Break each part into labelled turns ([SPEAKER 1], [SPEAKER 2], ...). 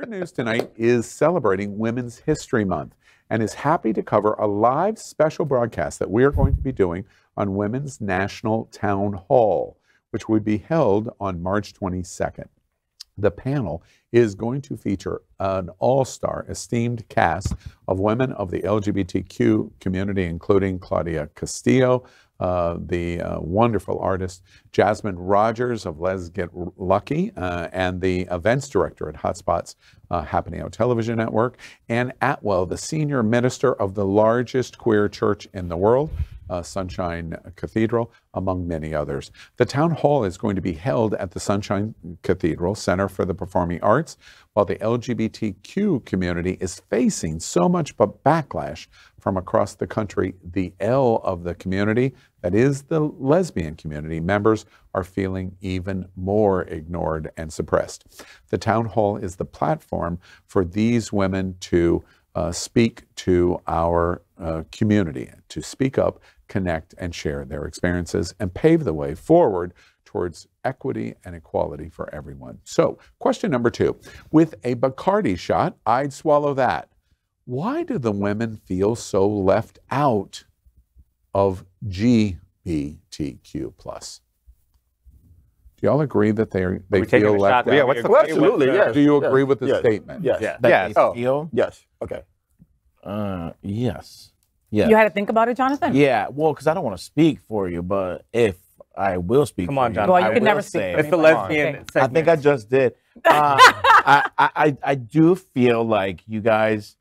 [SPEAKER 1] Weird News Tonight is celebrating Women's History Month and is happy to cover a live special broadcast that we are going to be doing on Women's National Town Hall, which will be held on March 22nd. The panel is going to feature an all-star esteemed cast of women of the LGBTQ community, including Claudia Castillo, the wonderful artist Jasmine Rogers of Let's Get Lucky, and the events director at Hotspot's Happening Out Television Network, and Atwell, the senior minister of the largest queer church in the world, Sunshine Cathedral, among many others. The town hall is going to be held at the Sunshine Cathedral Center for the Performing Arts, while the LGBTQ community is facing so much backlash from across the country. The L of the community, that is the lesbian community, members are feeling even more ignored and suppressed. The town hall is the platform for these women to speak to our community, to speak up, connect, and share their experiences and pave the way forward towards equity and equality for everyone. So, question number 2. With a Bacardi shot, I'd swallow that. Why do the women feel so left out of GBTQ+? Do y'all agree that they feel left out?
[SPEAKER 2] Yeah, absolutely, yes.
[SPEAKER 1] Do you agree with the statement?
[SPEAKER 2] Yes.
[SPEAKER 3] Yes.
[SPEAKER 2] Yes. Okay.
[SPEAKER 3] Yes. Yes.
[SPEAKER 4] You had to think about it, Jonathan?
[SPEAKER 3] Yeah, well, because I don't want to speak for you, but if I will speak
[SPEAKER 2] Come on,
[SPEAKER 3] for you,
[SPEAKER 2] Jonathan.
[SPEAKER 4] Well, you can never speak
[SPEAKER 3] say,
[SPEAKER 4] for me.
[SPEAKER 2] It's the
[SPEAKER 4] but-
[SPEAKER 2] lesbian
[SPEAKER 4] Okay.
[SPEAKER 2] segment.
[SPEAKER 3] I think I just did. I do feel like you guys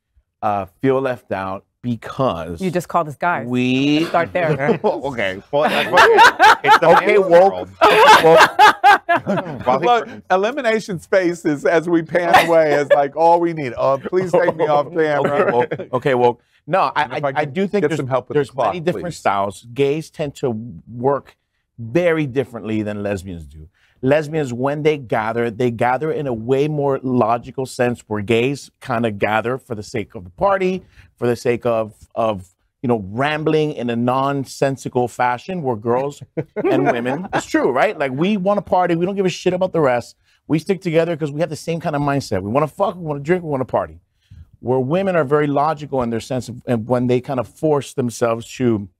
[SPEAKER 3] feel left out because
[SPEAKER 4] You just called us guys.
[SPEAKER 3] we
[SPEAKER 4] Start there.
[SPEAKER 3] okay. Well, that's right. It's the okay, woke.
[SPEAKER 1] Look, elimination space is, as we pan away, is like all we need. Please take me off camera.
[SPEAKER 3] Okay, well, no,
[SPEAKER 1] And if
[SPEAKER 3] I do think
[SPEAKER 1] get some help with
[SPEAKER 3] there's
[SPEAKER 1] the clock,
[SPEAKER 3] many different
[SPEAKER 1] please.
[SPEAKER 3] styles. Gays tend to work very differently than lesbians do. Lesbians, when they gather in a way more logical sense, where gays kind of gather for the sake of the party, for the sake of rambling in a nonsensical fashion, where girls and women, it's true, right? Like, we want to party, we don't give a shit about the rest. We stick together because we have the same kind of mindset. We want to fuck, we want to drink, we want to party. Where women are very logical in their sense of, and when they kind of force themselves to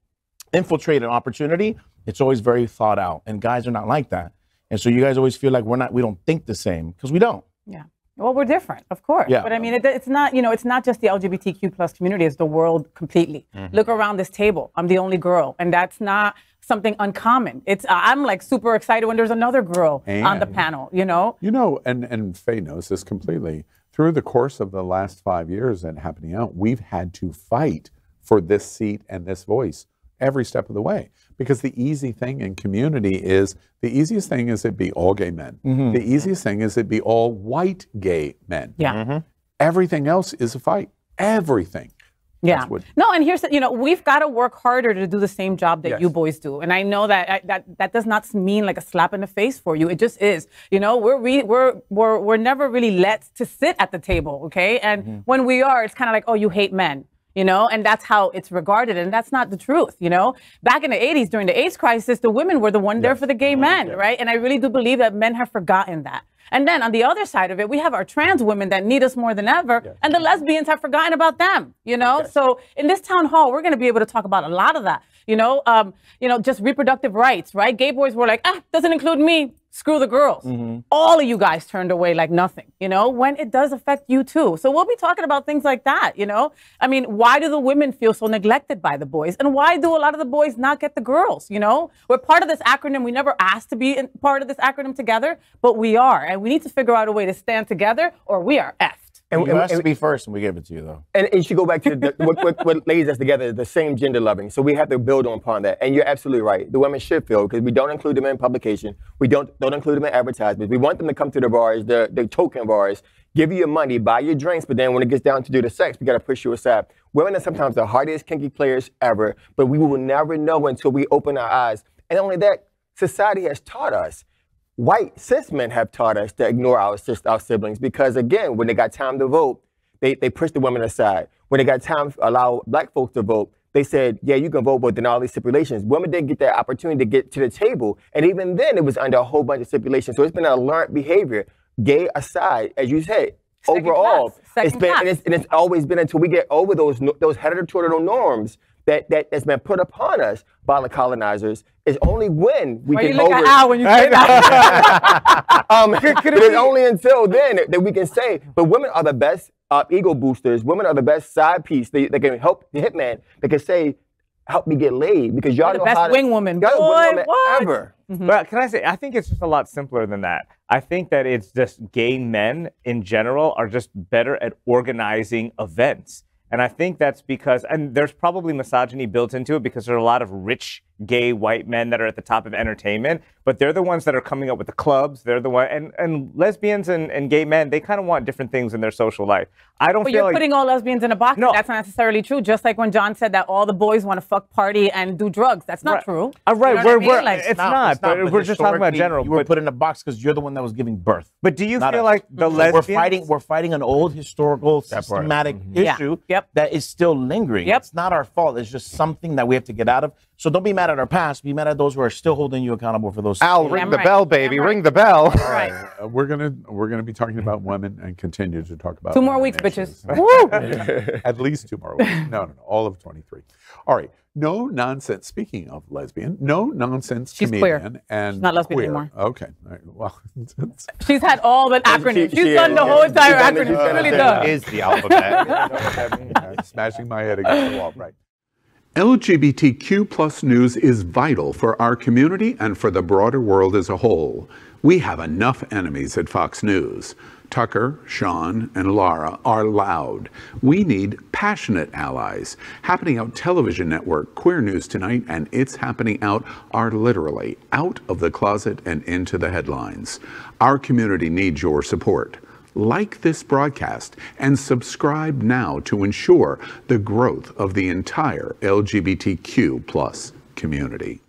[SPEAKER 3] infiltrate an opportunity, it's always very thought out. And guys are not like that. And so you guys always feel like we don't think the same, because we don't.
[SPEAKER 4] Yeah. Well, we're different, of course.
[SPEAKER 3] Yeah.
[SPEAKER 4] But I mean, it's not, it's not just the LGBTQ plus community, it's the world completely. Look around this table. I'm the only girl. And that's not something uncommon. I'm like super excited when there's another girl on the panel,
[SPEAKER 1] And Faye knows this completely. Through the course of the last 5 years and Happening Out, we've had to fight for this seat and this voice every step of the way. Because the easy thing in community is, the easiest thing is it be all gay men. The easiest thing is it be all white gay men.
[SPEAKER 4] Yeah.
[SPEAKER 1] Everything else is a fight. Everything.
[SPEAKER 4] Yeah. No, and here's we've got to work harder to do the same job that you boys do. And I know that that does not mean like a slap in the face for you. It just is. We're never really let to sit at the table, okay? And when we are, it's kind of like, oh, you hate men. And that's how it's regarded, and that's not the truth, Back in the 80s, during the AIDS crisis, the women were the one there for the gay men, right? And I really do believe that men have forgotten that. And then on the other side of it, we have our trans women that need us more than ever, and the lesbians have forgotten about them, So in this town hall, we're going to be able to talk about a lot of that, just reproductive rights, right? Gay boys were like, doesn't include me. Screw the girls. All of you guys turned away like nothing, when it does affect you too. So we'll be talking about things like that, I mean, why do the women feel so neglected by the boys? And why do a lot of the boys not get the girls, We're part of this acronym. We never asked to be part of this acronym together, but we are. And we need to figure out a way to stand together or we are effed.
[SPEAKER 3] And you asked to be first, and we gave it to you, though.
[SPEAKER 2] And you should go back to what lays us together, the same gender loving. So we have to build upon that. And you're absolutely right. The women should feel, because we don't include them in publication. We don't include them in advertisements. We want them to come to the bars, the token bars, give you your money, buy your drinks, but then when it gets down to do the sex, we got to push you aside. Women are sometimes the hardest kinky players ever, but we will never know until we open our eyes. And not only that, society has taught us. White cis men have taught us to ignore our siblings because, again, when they got time to vote, they pushed the women aside. When they got time to allow black folks to vote, they said, yeah, you can vote, but then all these stipulations. Women didn't get that opportunity to get to the table. And even then, it was under a whole bunch of stipulations. So it's been a learned behavior. Gay aside, as you said, overall.
[SPEAKER 4] Second class.
[SPEAKER 2] And it's always been until we get over those heterotortal norms that's been put upon us by the colonizers. It's only when we get over it.
[SPEAKER 4] When you say that.
[SPEAKER 2] But it's only until then that we can say, but women are the best ego boosters. Women are the best side piece. They can help the hitman. They can say, help me get laid, because y'all know how to.
[SPEAKER 4] The best wing woman.
[SPEAKER 2] Y'all the wing woman ever.
[SPEAKER 5] But can I say, I think it's just a lot simpler than that. I think that it's just gay men in general are just better at organizing events. And I think that's because, and there's probably misogyny built into it because there are a lot of rich gay white men that are at the top of entertainment, but they're the ones that are coming up with the clubs. They're the one, and lesbians and gay men, they kind of want different things in their social life. I don't
[SPEAKER 4] but
[SPEAKER 5] feel
[SPEAKER 4] you're
[SPEAKER 5] like
[SPEAKER 4] putting all lesbians in a box.
[SPEAKER 5] No.
[SPEAKER 4] That's not necessarily true. Just like when John said that all the boys want to fuck, party, and do drugs. That's not true.
[SPEAKER 5] Right,
[SPEAKER 4] You know what I mean?
[SPEAKER 5] it's not. But we're just talking about general.
[SPEAKER 3] You were put in a box because you're the one that was giving birth.
[SPEAKER 5] But do you feel like the lesbians?
[SPEAKER 3] We're fighting an old historical systematic issue that is still lingering. It's not our fault. It's just something that we have to get out of. So don't be mad at our past. Be mad at those who are still holding you accountable for those.
[SPEAKER 6] Al, ring the bell, baby. Ring the bell.
[SPEAKER 1] We're gonna be talking about women and continue to talk about
[SPEAKER 4] 2 more weeks, bitches.
[SPEAKER 1] At least 2 more weeks. No, all of 23. All right. No nonsense. Speaking of lesbian, no nonsense
[SPEAKER 4] She's
[SPEAKER 1] comedian
[SPEAKER 4] queer.
[SPEAKER 1] and
[SPEAKER 4] She's not lesbian
[SPEAKER 1] queer.
[SPEAKER 4] anymore.
[SPEAKER 1] Okay. All right. Well,
[SPEAKER 4] She's had all the acronyms. She's done the whole entire acronym. She's really done.
[SPEAKER 6] Is the alphabet.
[SPEAKER 1] Smashing my head against the wall. Right. LGBTQ plus news is vital for our community and for the broader world as a whole. We have enough enemies at Fox News. Tucker, Sean, and Laura are loud. We need passionate allies. Happening Out Television Network, Queer News Tonight, and It's Happening Out are literally out of the closet and into the headlines. Our community needs your support. Like this broadcast and subscribe now to ensure the growth of the entire LGBTQ plus community.